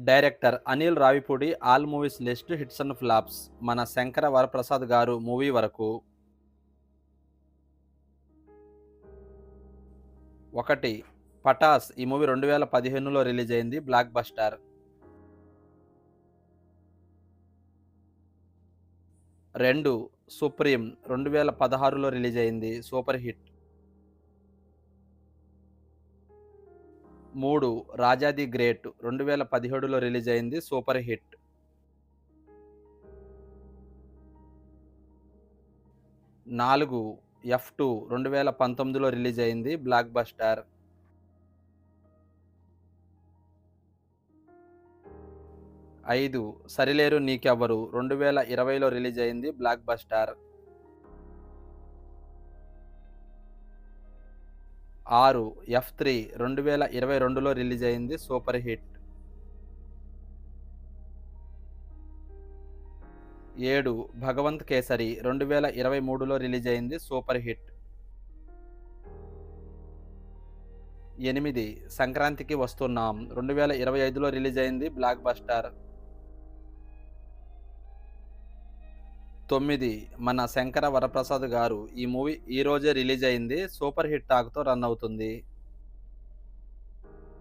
Director Anil Ravipudi. All movies list hits and flops. మన Shankara Varaprasad garu movie వరకు. 1. పటాస్. ఈ మూవీ 2015లో రిలీజ్ అయింది. Blockbuster. 2. సుప్రీం. 2016లో రిలీజ్ అయింది. Super hit. 3. Raja the great. 2017లో రిలీజ్ అయింది. Super hit. 4. F2. 2019లో రిలీజ్ అయింది. Blockbuster. 5. సరిలేరు నీకెవ్వరు. 2020లో రిలీజ్ అయింది. Blockbuster. 6. F3. 2022లో రిలీజ్ అయింది. Super hit. 7. భగవంత్ కేసరి. 2023లో రిలీజ్ అయింది. Super hit. 8. సంక్రాంతికి వస్తున్నాం. 2025లో రిలీజ్ అయింది. Block buster. 9. మన శంకర వరప్రసాద్ గారు. ఈ మూవీ ఈ రోజే రిలీజ్ అయింది. సూపర్ హిట్ టాక్‌తో రన్ అవుతుంది.